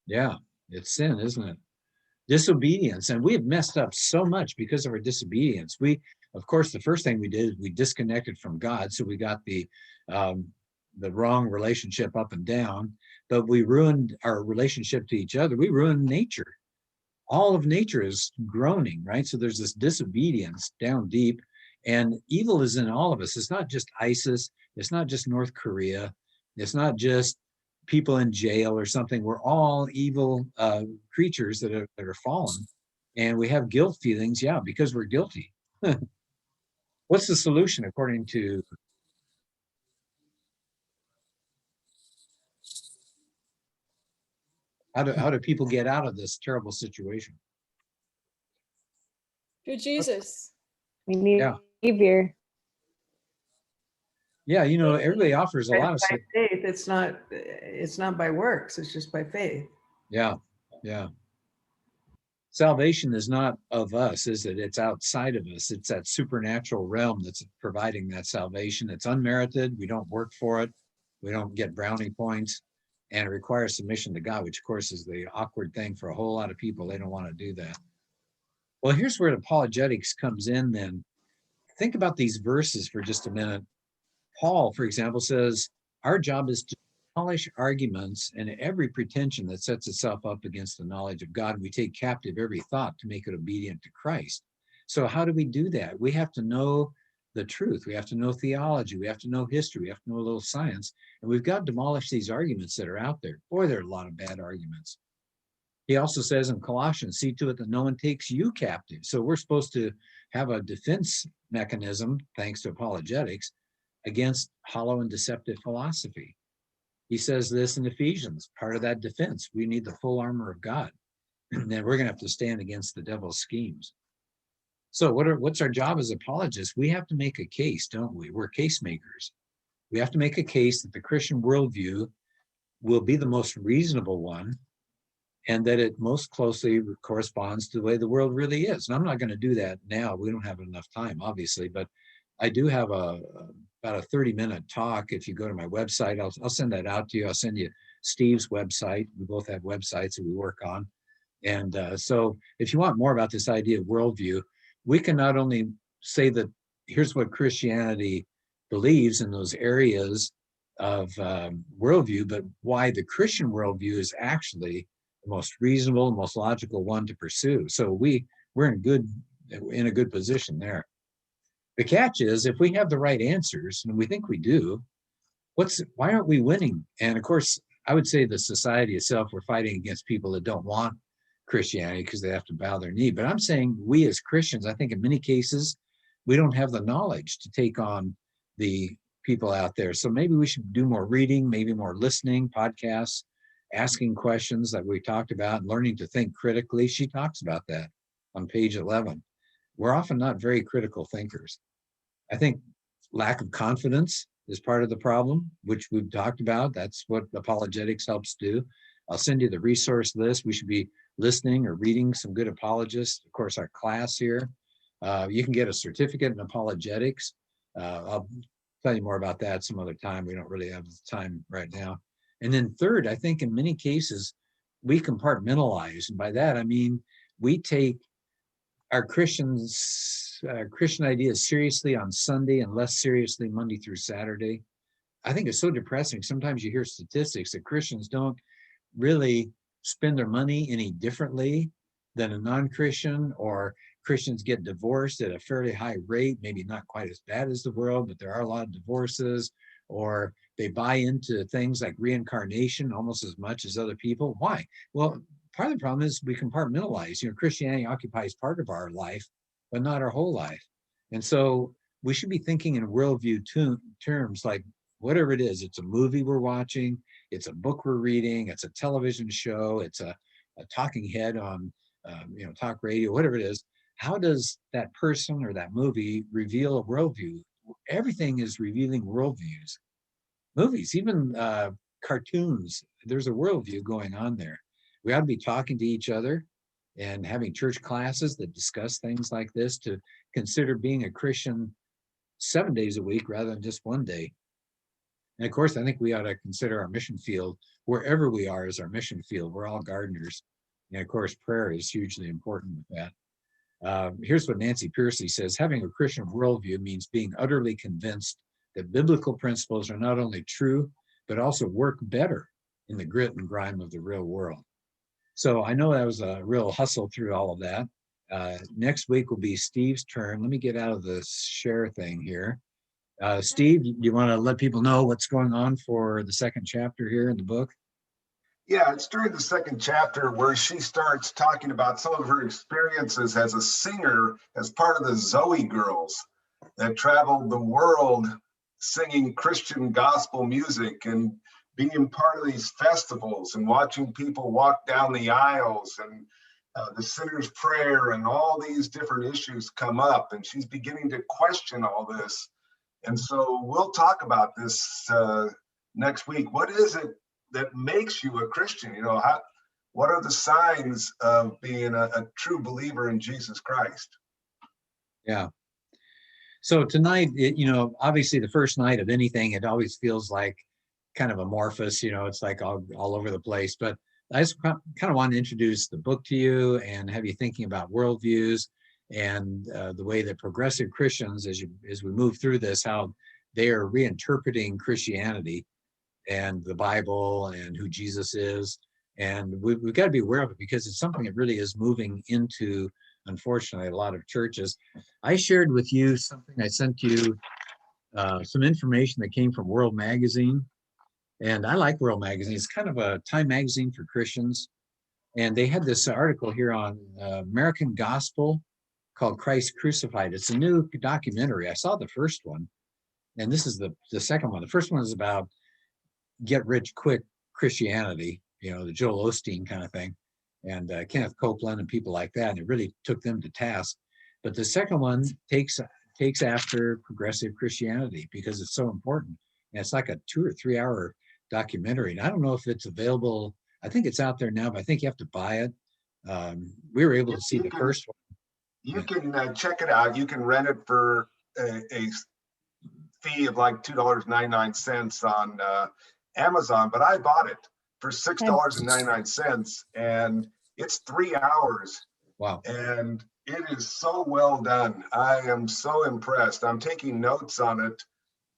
Yeah, it's sin, isn't it? Disobedience. And we have messed up so much because of our disobedience. Of course, the first thing we did is we disconnected from God. So we got the wrong relationship up and down, but we ruined our relationship to each other. We ruined nature. All of nature is groaning, right? So there's this disobedience down deep, and evil is in all of us. It's not just ISIS. It's not just North Korea. It's not just people in jail or something. We're all evil creatures that are fallen, and we have guilt feelings, yeah, because we're guilty. What's the solution according to how do people get out of this terrible situation? Through Jesus. We need Yeah. Savior. Yeah, you know, everybody offers a lot of By faith, it's not by works, it's just by faith. yeah. Salvation is not of us, is it? It's outside of us. It's that supernatural realm that's providing that salvation. It's unmerited. We don't work for it. We don't get brownie points, and it requires submission to God, which of course is the awkward thing for a whole lot of people. They don't want to do that. Well, here's where apologetics comes in then. Think about these verses for just a minute. Paul, for example, says, our job is to demolish arguments and every pretension that sets itself up against the knowledge of God. We take captive every thought to make it obedient to Christ. So how do we do that? We have to know the truth. We have to know theology. We have to know history. We have to know a little science. And we've got to demolish these arguments that are out there. Boy, there are a lot of bad arguments. He also says in Colossians, see to it that no one takes you captive. So we're supposed to have a defense mechanism, thanks to apologetics, against hollow and deceptive philosophy. He says this in Ephesians, part of that defense. We need the full armor of God. And then we're going to have to stand against the devil's schemes. So what's our job as apologists? We have to make a case, don't we? We're case makers. We have to make a case that the Christian worldview will be the most reasonable one, and that it most closely corresponds to the way the world really is. And I'm not going to do that now. We don't have enough time, obviously, but I do have about a 30-minute talk. If you go to my website, I'll send that out to you. I'll send you Steve's website. We both have websites that we work on. And so if you want more about this idea of worldview, we can not only say that here's what Christianity believes in those areas of worldview, but why the Christian worldview is actually the most reasonable, most logical one to pursue. So we're in a good position there. The catch is, if we have the right answers, and we think we do, why aren't we winning? And of course, I would say the society itself, we're fighting against people that don't want Christianity because they have to bow their knee. But I'm saying we as Christians, I think in many cases, we don't have the knowledge to take on the people out there. So maybe we should do more reading, maybe more listening, podcasts, asking questions that we talked about, and learning to think critically. She talks about that on page 11. We're often not very critical thinkers. I think lack of confidence is part of the problem, which we've talked about. That's what apologetics helps do. I'll send you the resource list. We should be listening or reading some good apologists. Of course, our class here. You can get a certificate in apologetics. I'll tell you more about that some other time. We don't really have the time right now. And then third, I think in many cases, we compartmentalize. And by that, I mean, we take our Christian ideas seriously on Sunday and less seriously Monday through Saturday. I think it's so depressing. Sometimes you hear statistics that Christians don't really spend their money any differently than a non-Christian, or Christians get divorced at a fairly high rate, maybe not quite as bad as the world, but there are a lot of divorces, or they buy into things like reincarnation almost as much as other people. Why? Well, part of the problem is we compartmentalize. Christianity occupies part of our life, but not our whole life. And so we should be thinking in worldview terms, like whatever it is. It's a movie we're watching, it's a book we're reading, it's a television show, it's a talking head on talk radio, whatever it is. How does that person or that movie reveal a worldview? Everything is revealing worldviews. Movies, even cartoons, there's a worldview going on there. We ought to be talking to each other and having church classes that discuss things like this, to consider being a Christian 7 days a week rather than just one day. And of course, I think we ought to consider our mission field, wherever we are, as our mission field. We're all gardeners. And of course, prayer is hugely important with that. Here's what Nancy Pearcey says: having a Christian worldview means being utterly convinced that biblical principles are not only true, but also work better in the grit and grime of the real world. So I know that was a real hustle through all of that. Next week will be Steve's turn. Let me get out of the share thing here. Steve, do you want to let people know what's going on for the second chapter here in the book? Yeah, it's during the second chapter where she starts talking about some of her experiences as a singer, as part of the Zoe Girls that traveled the world singing Christian gospel music and being part of these festivals and watching people walk down the aisles and the sinner's prayer and all these different issues come up. And she's beginning to question all this. And so we'll talk about this next week. What is it that makes you a Christian? What are the signs of being a true believer in Jesus Christ? Yeah. So tonight, obviously the first night of anything, it always feels like kind of amorphous, it's like all over the place. But I just kind of want to introduce the book to you and have you thinking about worldviews and the way that progressive Christians, as we move through this, how they are reinterpreting Christianity and the Bible and who Jesus is. And we've got to be aware of it, because it's something that really is moving into, unfortunately, a lot of churches. I shared with you something. I sent you some information that came from World Magazine. And I like World Magazine. It's kind of a Time magazine for Christians. And they had this article here on American Gospel called Christ Crucified. It's a new documentary. I saw the first one, and this is the second one. The first one is about get rich quick Christianity, the Joel Osteen kind of thing, and Kenneth Copeland and people like that. And it really took them to task. But the second one takes after progressive Christianity, because it's so important. And it's like a 2 or 3 hour documentary. And I don't know if it's available. I think it's out there now, but I think you have to buy it. We were able to see the first one. You can check it out. You can rent it for a fee of like $2.99 on Amazon, but I bought it for $6.99, and it's 3 hours. Wow. And it is so well done. I am so impressed. I'm taking notes on it,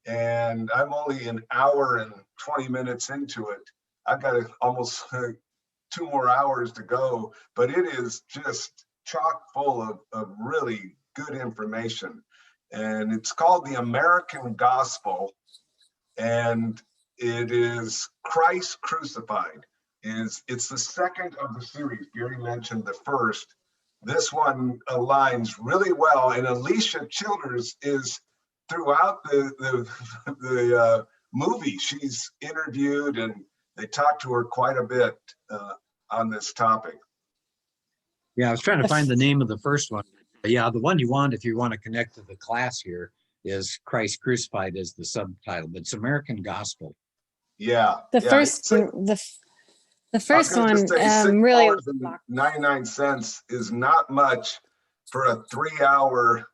and I'm only an hour and 20 minutes into it. I've got almost 2 more hours to go, but it is just chock full of really good information. And it's called The American Gospel, and it is Christ Crucified. It's the second of the series. Gary mentioned the first. This one aligns really well, and Alisa Childers is throughout the movie. She's interviewed, and they talked to her quite a bit on this topic. Yeah, I was trying to find the name of the first one. But yeah, the one you want, if you want to connect to the class here, is Christ Crucified as the subtitle, but it's American Gospel. Yeah. The first one really $6.99 is not much for a 3 hour,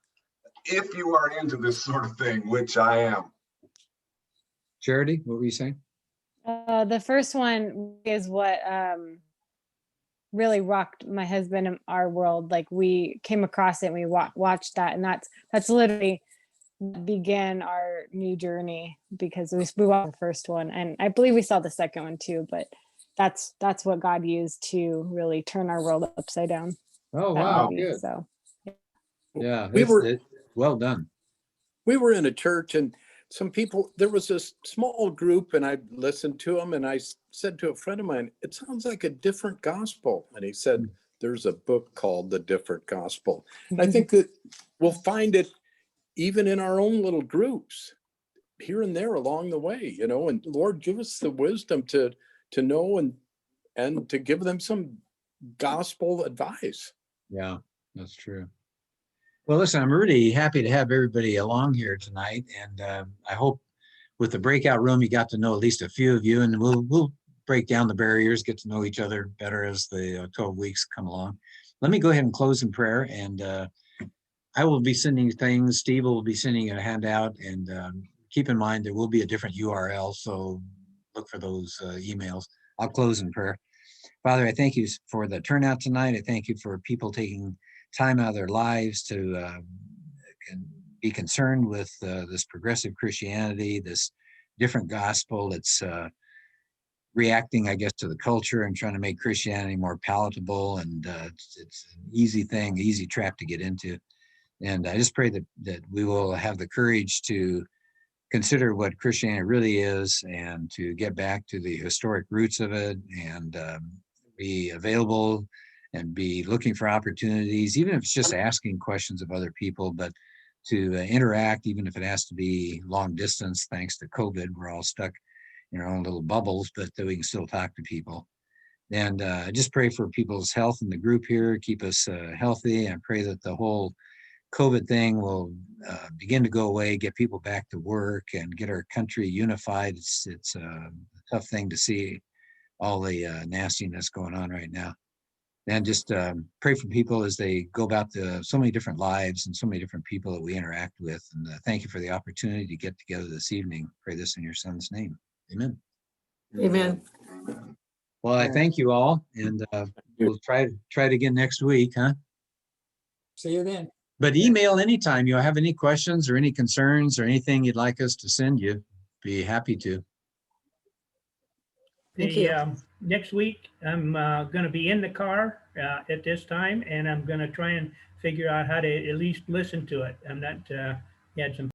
if you are into this sort of thing, which I am. Charity, what were you saying? The first one is what really rocked my husband and our world. Like, we came across it and we watched that, and that's literally began our new journey, because we watched the first one, and I believe we saw the second one too, but that's what God used to really turn our world upside down. Oh, wow. Movie, Good. so yeah, well done. We were in a church, and some people, there was this small group, and I listened to them, and I said to a friend of mine, it sounds like a different gospel. And he said, there's a book called The Different Gospel. And I think that we'll find it even in our own little groups, here and there along the way, you know, and Lord, give us the wisdom to know and to give them some gospel advice. Yeah, that's true. Well, listen, I'm really happy to have everybody along here tonight, and I hope with the breakout room you got to know at least a few of you, and we'll break down the barriers, get to know each other better as the 12 weeks come along. Let me go ahead and close in prayer, and I will be sending things. Steve will be sending a handout, and keep in mind there will be a different URL, so look for those emails. I'll close in prayer. Father, I thank you for the turnout tonight. I thank you for people taking time out of their lives to be concerned with this progressive Christianity, this different gospel that's reacting, I guess, to the culture and trying to make Christianity more palatable. And it's an easy thing, easy trap to get into. And I just pray that we will have the courage to consider what Christianity really is and to get back to the historic roots of it and be available and be looking for opportunities, even if it's just asking questions of other people, but to interact, even if it has to be long distance. Thanks to COVID, we're all stuck in our own little bubbles, but that we can still talk to people. And I just pray for people's health in the group here, keep us healthy, and pray that the whole COVID thing will begin to go away, get people back to work, and get our country unified. It's a tough thing to see all the nastiness going on right now. And just pray for people as they go about so many different lives and so many different people that we interact with. And thank you for the opportunity to get together this evening. Pray this in your son's name. Amen. Amen. Well, I thank you all, and we'll try it again next week, huh? See you then. But email anytime you have any questions or any concerns or anything you'd like us to send you. Be happy to. Thank you. Next week, I'm going to be in the car at this time, and I'm going to try and figure out how to at least listen to it. I'm not, had some